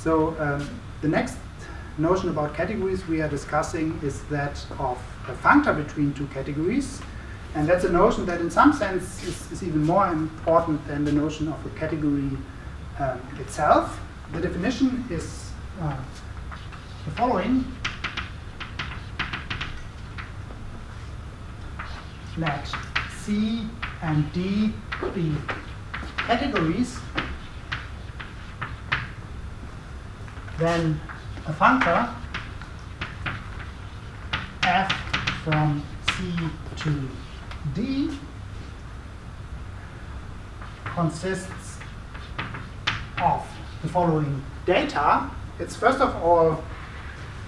So the next notion about categories we are discussing is that of a functor between two categories. And that's a notion that in some sense is even more important than the notion of a category itself. The definition is the following. Let C and D be categories, then a functor f from C to D consists of the following data. It's first of all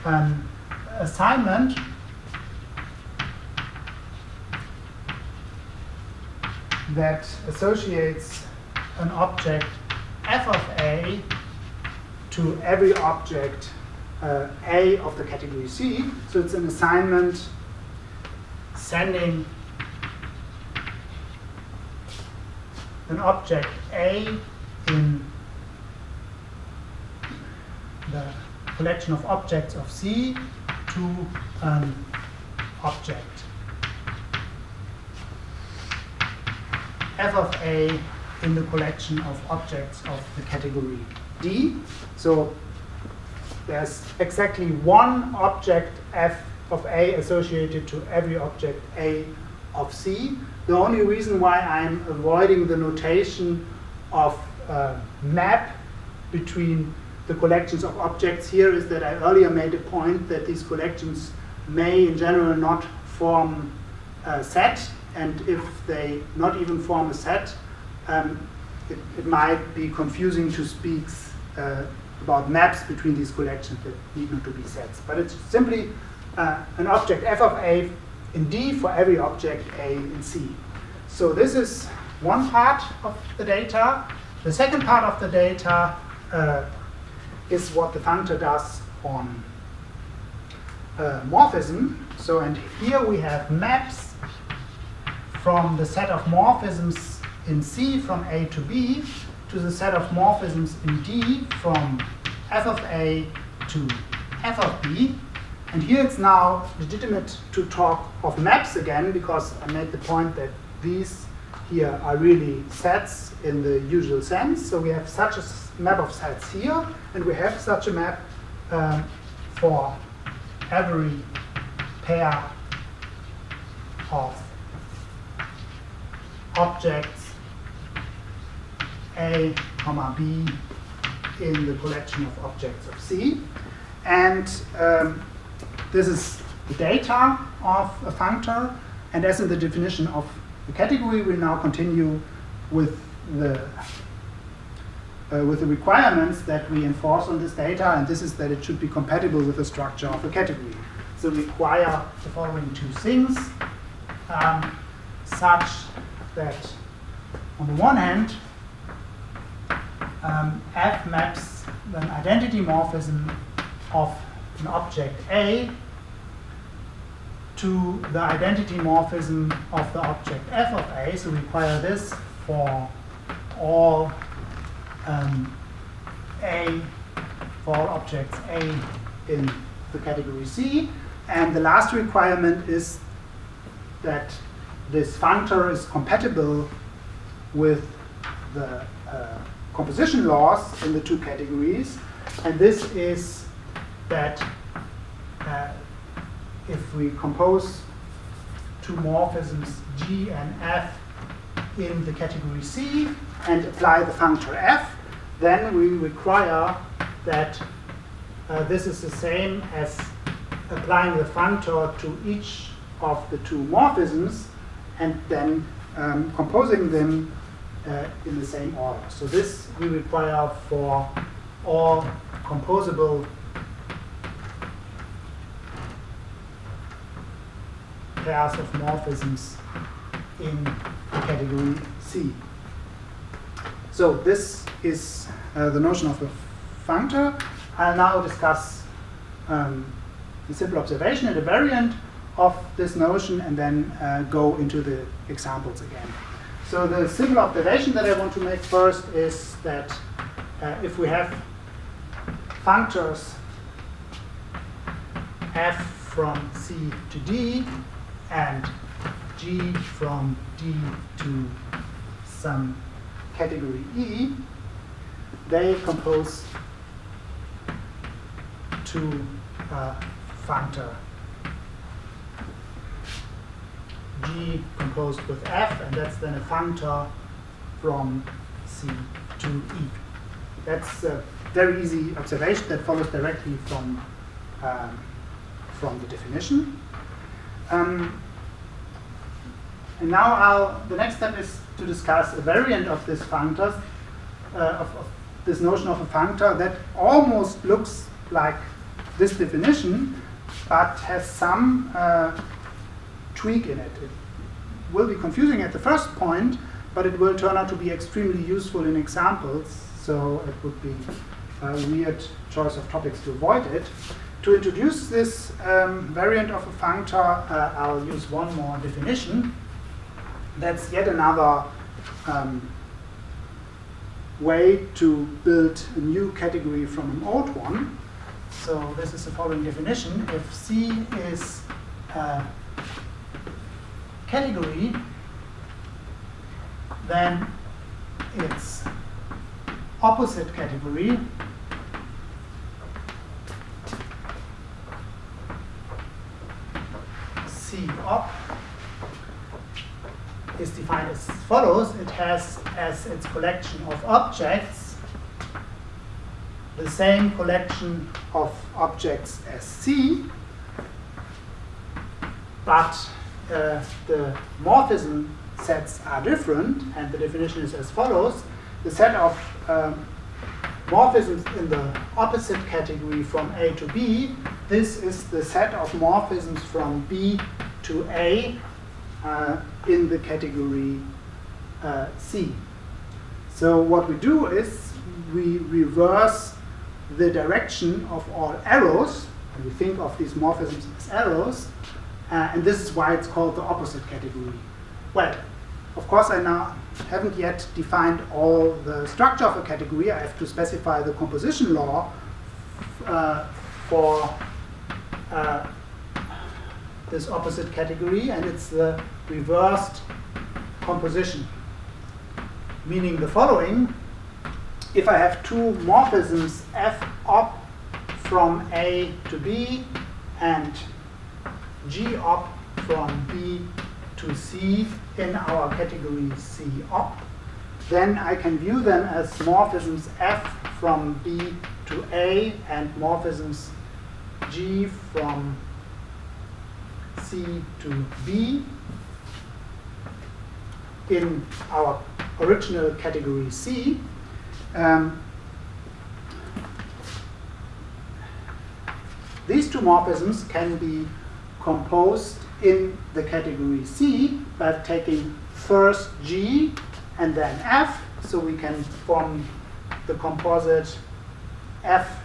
an assignment that associates an object f of A to every object A of the category C. So it's an assignment sending an object A in the collection of objects of C to an object f of A in the collection of objects of the category D. So there's exactly one object f of A associated to every object A of C. The only reason why I'm avoiding the notation of map between the collections of objects here is that I earlier made a point that these collections may in general not form a set, and if they not even form a set, it might be confusing to speak about maps between these collections that need not to be sets. But it's simply an object f of A in D for every object A in C. So this is one part of the data. The second part of the data is what the functor does on morphism. So, and here we have maps from the set of morphisms in C from A to B to the set of morphisms in D from f of A to f of B. And here it's now legitimate to talk of maps again, because I made the point that these here are really sets in the usual sense. So we have such a map of sets here, and we have such a map for every pair of objects A, B in the collection of objects of C. And this is the data of a functor. And as in the definition of the category, we now continue with the requirements that we enforce on this data, and this is that it should be compatible with the structure of a category. So we require the following two things, such that on the one hand, F maps an identity morphism of an object A to the identity morphism of the object f of A. So we require this for all objects A in the category C. And the last requirement is that this functor is compatible with the composition laws in the two categories. And this is that if we compose two morphisms G and F in the category C and apply the functor F, then we require that this is the same as applying the functor to each of the two morphisms and then composing them in the same order. So this we require for all composable pairs of morphisms in the category C. So this is the notion of a functor. I'll now discuss the simple observation and a variant of this notion, and then go into the examples again. So the simple observation that I want to make first is that if we have functors f from C to D and G from D to some category E, they compose to a functor G composed with F, and that's then a functor from C to E. That's a very easy observation that follows directly from the definition. And now the next step is to discuss a variant of this functor, of this notion of a functor that almost looks like this definition, but has some tweak in it. It will be confusing at the first point, but it will turn out to be extremely useful in examples, so it would be a weird choice of topics to avoid it. To introduce this variant of a functor, I'll use one more definition. That's yet another way to build a new category from an old one. So this is the following definition. If C is a category, then its opposite category C op is defined as follows. It has as its collection of objects the same collection of objects as C, but the morphism sets are different, and the definition is as follows. The set of morphisms in the opposite category from A to B, this is the set of morphisms from B to A in the category C. So what we do is we reverse the direction of all arrows, and we think of these morphisms as arrows, and this is why it's called the opposite category. Well, of course, I now haven't yet defined all the structure of a category. I have to specify the composition law for this opposite category, and it's the reversed composition, meaning the following. If I have two morphisms f op from A to B and G op from B to C in our category C op, then I can view them as morphisms f from B to A and morphisms G from C to B in our original category C. These two morphisms can be composed in the category C by taking first G and then F, so we can form the composite F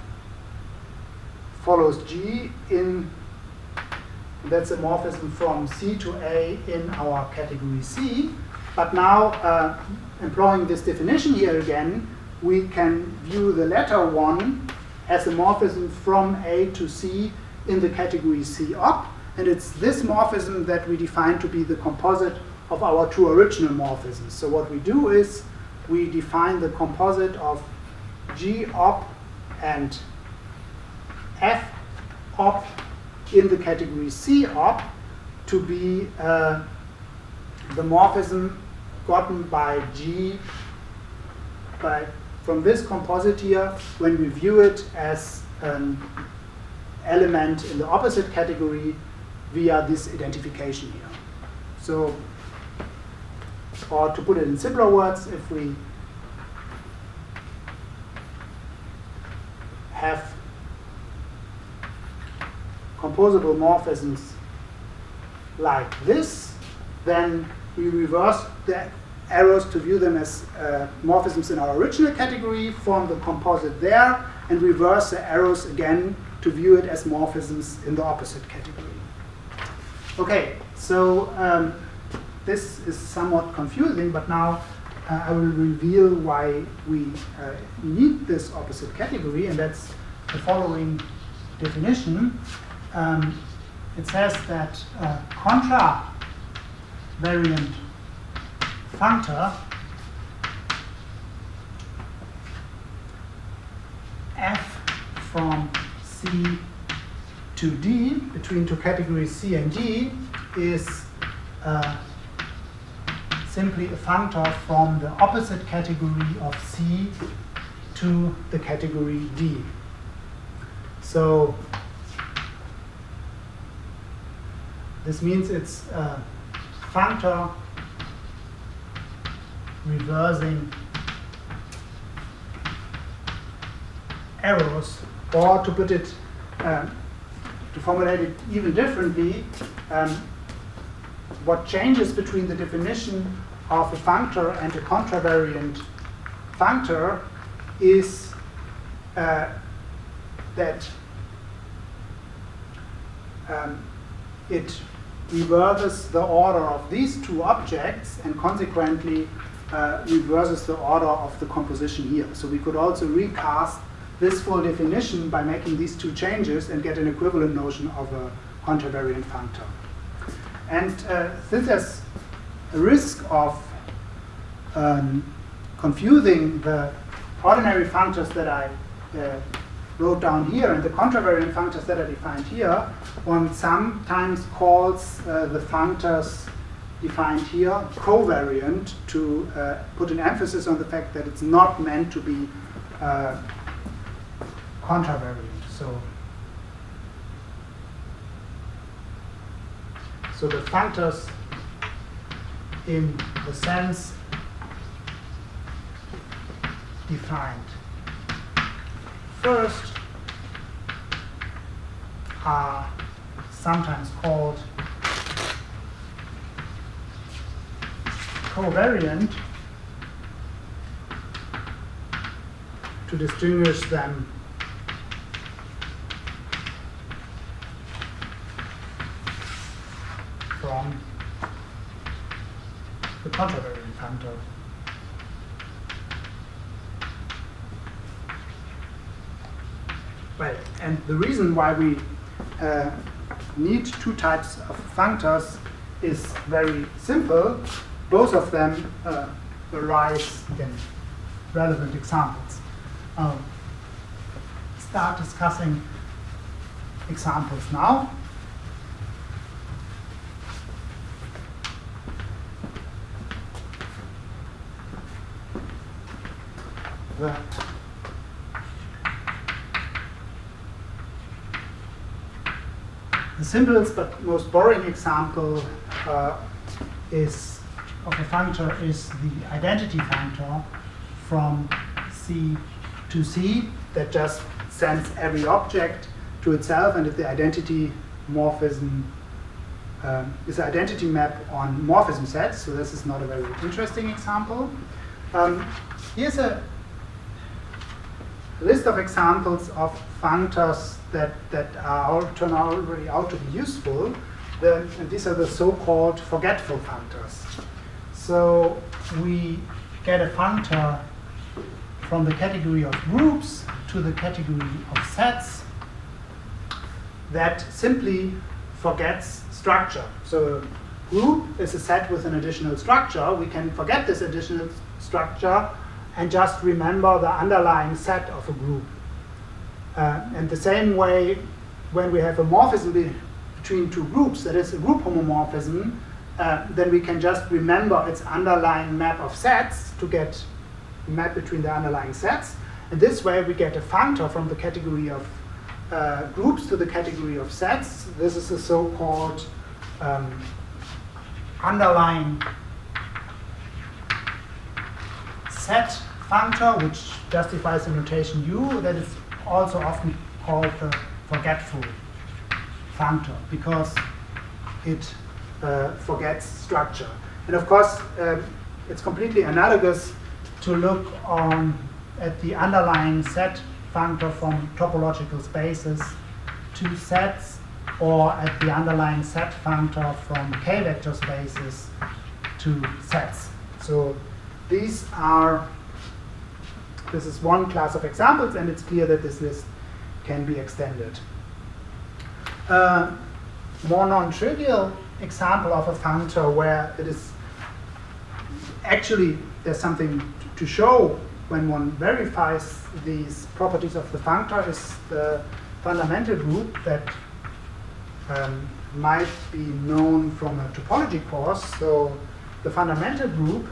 follows G in, that's a morphism from C to A in our category C. But now, employing this definition here again, we can view the latter one as a morphism from A to C in the category C op, and it's this morphism that we define to be the composite of our two original morphisms. So what we do is we define the composite of G op and F op in the category C op to be the morphism gotten by G from this composite here when we view it as an element in the opposite category via this identification here. So, or to put it in simpler words, if we have composable morphisms like this, then we reverse the arrows to view them as morphisms in our original category, form the composite there, and reverse the arrows again to view it as morphisms in the opposite category. Okay, so this is somewhat confusing, but now I will reveal why we need this opposite category, and that's the following definition. It says that contravariant functor f from C to D, between two categories C and D, is simply a functor from the opposite category of C to the category D. So this means it's a functor reversing arrows, or to put it, to formulate it even differently, what changes between the definition of a functor and a contravariant functor is that it reverses the order of these two objects and consequently reverses the order of the composition here. So we could also recast this full definition by making these two changes and get an equivalent notion of a contravariant functor. And since there's a risk of confusing the ordinary functors that I wrote down here and the contravariant functors that are defined here, one sometimes calls the functors defined here covariant to put an emphasis on the fact that it's not meant to be contravariant. So the functors in the sense defined first are sometimes called covariant to distinguish them from the contravariant functor. Well, and the reason why we need two types of functors is very simple. Both of them arise in relevant examples. I'll start discussing examples now. The simplest but most boring example of a functor is the identity functor from C to C that just sends every object to itself, and the identity morphism is an identity map on morphism sets. So this is not a very interesting example. Here's a list of examples of functors that turn already out to be useful. And these are the so-called forgetful functors. So we get a functor from the category of groups to the category of sets that simply forgets structure. So a group is a set with an additional structure. We can forget this additional structure and just remember the underlying set of a group. And the same way, when we have a morphism between two groups, that is a group homomorphism, then we can just remember its underlying map of sets to get a map between the underlying sets. And this way we get a functor from the category of groups to the category of sets. This is a so-called underlying set functor, which justifies the notation U, that is also often called the forgetful functor because it forgets structure. And of course, it's completely analogous to look at the underlying set functor from topological spaces to sets, or at the underlying set functor from k-vector spaces to sets. So this is one class of examples, and it's clear that this list can be extended. More non-trivial example of a functor where it is actually there's something to show when one verifies these properties of the functor is the fundamental group that might be known from a topology course. So the fundamental group,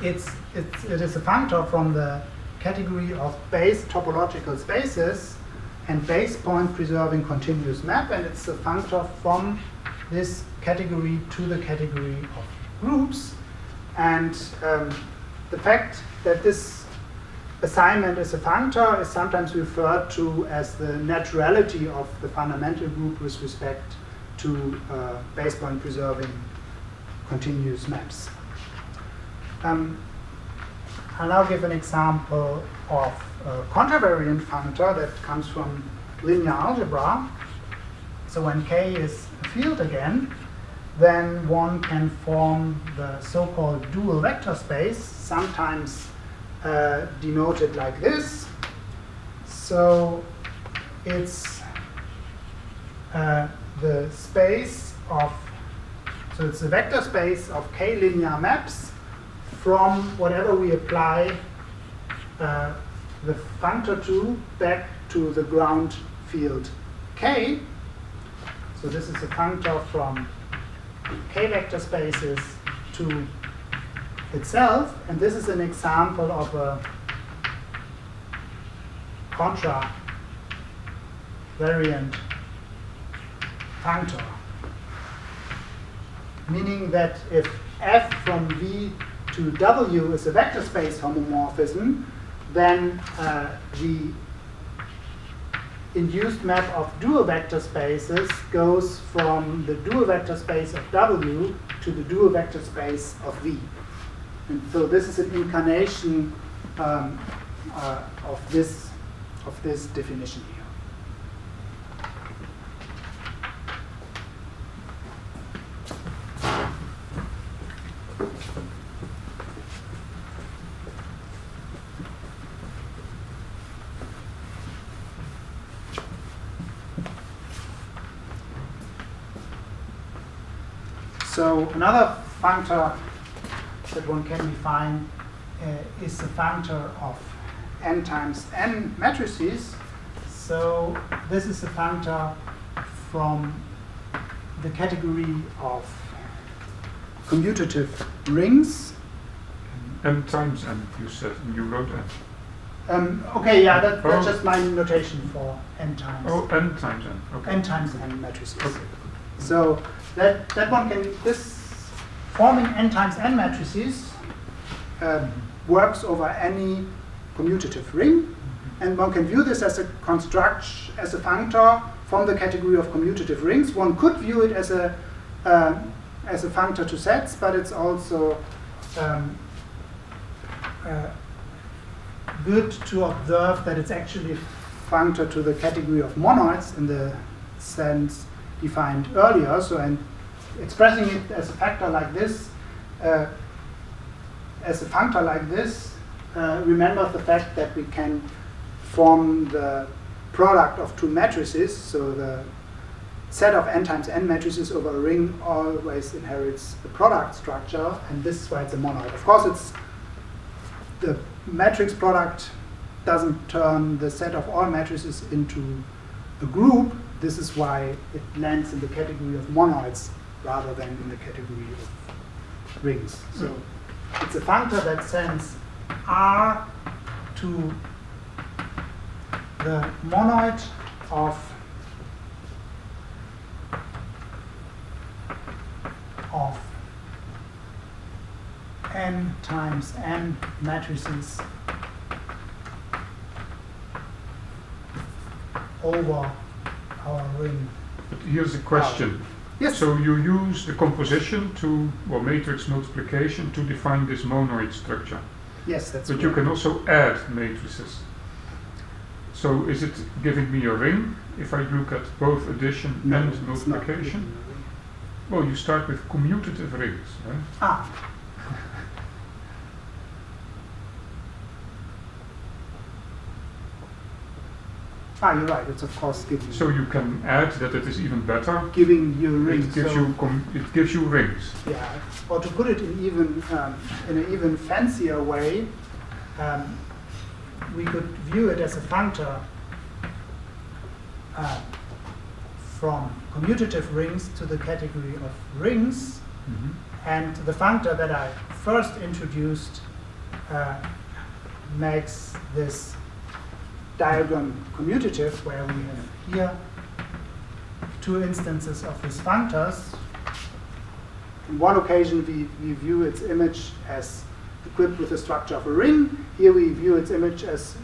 it is a functor from the category of base topological spaces and base point preserving continuous map, and it's a functor from this category to the category of groups. And the fact that this assignment is a functor is sometimes referred to as the naturality of the fundamental group with respect to base point preserving continuous maps. I'll now give an example of a contravariant functor that comes from linear algebra. So when K is a field again, then one can form the so-called dual vector space, sometimes denoted like this. So it's the space of, so it's a vector space of K linear maps from whatever we apply the functor to back to the ground field K. So this is a functor from K vector spaces to itself, and this is an example of a contravariant functor, meaning that if F from V to W is a vector space homomorphism, then the induced map of dual vector spaces goes from the dual vector space of W to the dual vector space of V. And so this is an incarnation of this definition here. So another functor that one can define is a functor of n times n matrices. So this is a functor from the category of commutative rings. N times n, you said, you wrote n. Okay, yeah, that's just my notation for n times. Oh, n times n, okay. N times n matrices. Okay. So that one can, this forming n times n matrices works over any commutative ring, and one can view this as a construct, as a functor from the category of commutative rings. One could view it as a functor to sets, but it's also good to observe that it's actually a functor to the category of monoids in the sense defined earlier. So, and expressing it as a factor like this, as a functor like this, remember the fact that we can form the product of two matrices. So the set of n times n matrices over a ring always inherits the product structure, and this is why it's a monoid. Of course, it's the matrix product doesn't turn the set of all matrices into a group. This is why it lands in the category of monoids rather than in the category of rings. So it's a functor that sends R to the monoid of n times n matrices over our ring. But here's a question. Yes. So you use the composition to, or matrix multiplication to define this monoid structure. Yes, that's But you can also add matrices. So is it giving me a ring if I look at both addition and multiplication? Well, you start with commutative rings, right? Ah. You're right. It's of course giving. So you can add that it is even better. Giving you rings. It gives you rings. Yeah. Or to put it in an even fancier way, we could view it as a functor from commutative rings to the category of rings, and the functor that I first introduced makes this diagram commutative, where we have here two instances of these functors. On one occasion we view its image as equipped with the structure of a ring. Here we view its image as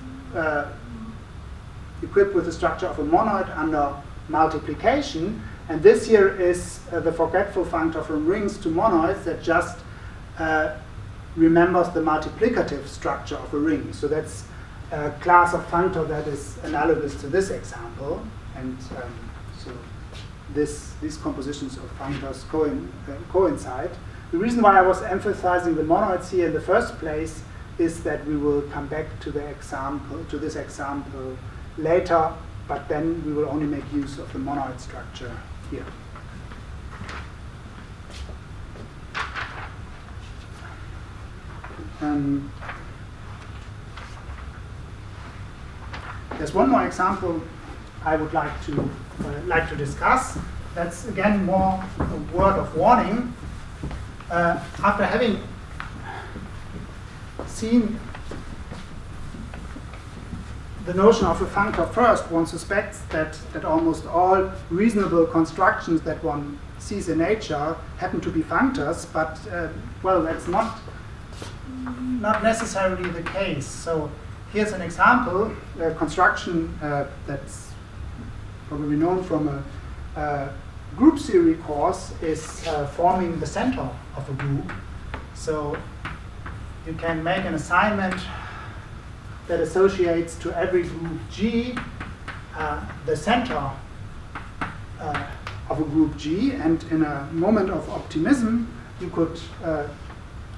equipped with the structure of a monoid under multiplication. And this here is the forgetful functor from rings to monoids that just remembers the multiplicative structure of a ring. So that's a class of functor that is analogous to this example. And so these compositions of functors coincide. The reason why I was emphasizing the monoids here in the first place is that we will come back to this example later, but then we will only make use of the monoid structure here. There's one more example I would like to discuss. That's again more a word of warning. After having seen the notion of a functor first, one suspects that almost all reasonable constructions that one sees in nature happen to be functors, but well, that's not necessarily the case. So here's an example, a construction that's probably known from a group theory course, is forming the center of a group. So you can make an assignment that associates to every group G the center of a group G, and in a moment of optimism you could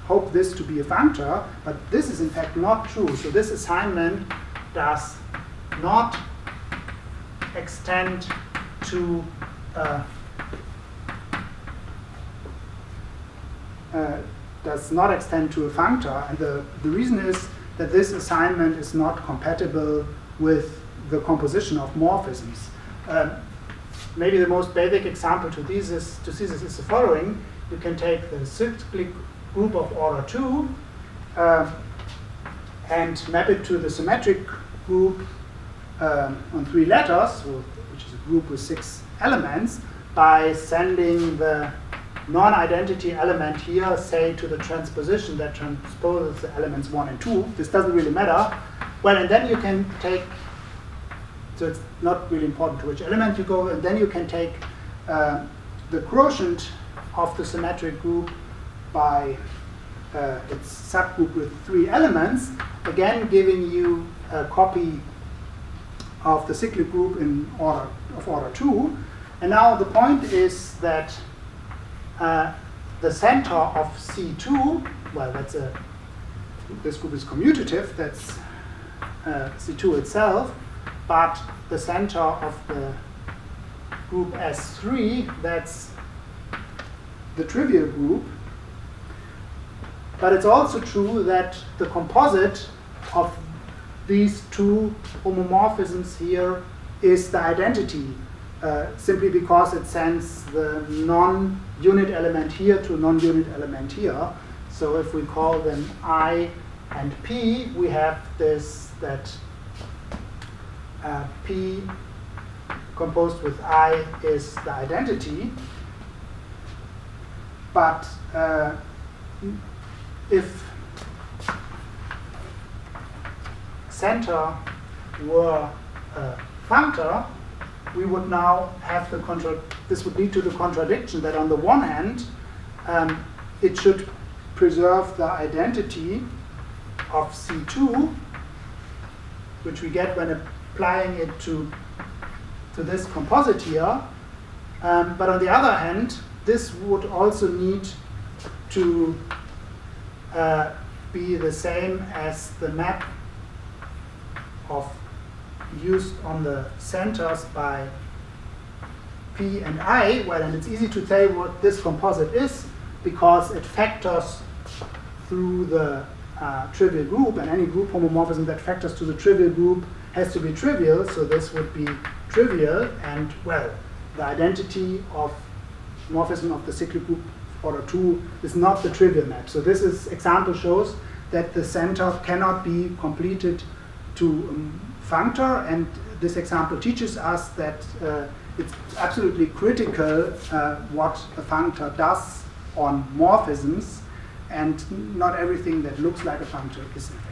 hope this to be a functor, but this is in fact not true. So this assignment does not extend to a functor, and the reason is that this assignment is not compatible with the composition of morphisms. Maybe the most basic example to see this is the following. You can take the cyclic group of order 2 and map it to the symmetric group on 3 letters, which is a group with 6 elements, by sending the non-identity element here, say, to the transposition that transposes the elements 1 and 2. This doesn't really matter. Well, and then you can take, so it's not really important to which element you go, and then you can take the quotient of the symmetric group by its subgroup with 3 elements, again giving you a copy of the cyclic group in order 2. And now the point is that the center of C2, well, this group is commutative, that's C2 itself, but the center of the group S3, that's the trivial group. But it's also true that the composite of these two homomorphisms here is the identity, simply because it sends the non-unit element here to non-unit element here. So if we call them I and P, we have this, that P composed with I is the identity. But if center were a functor, we would now have this would lead to the contradiction that on the one hand, it should preserve the identity of C2, which we get when applying it to this composite here. But on the other hand, this would also need to be the same as the map of reduced on the centers by P and I, well, then it's easy to say what this composite is because it factors through the trivial group, and any group homomorphism that factors to the trivial group has to be trivial, so this would be trivial, and well, the identity of morphism of the cyclic group order 2 is not the trivial map. So this example shows that the center cannot be completed to functor, and this example teaches us that it's absolutely critical what a functor does on morphisms, and not everything that looks like a functor is a functor.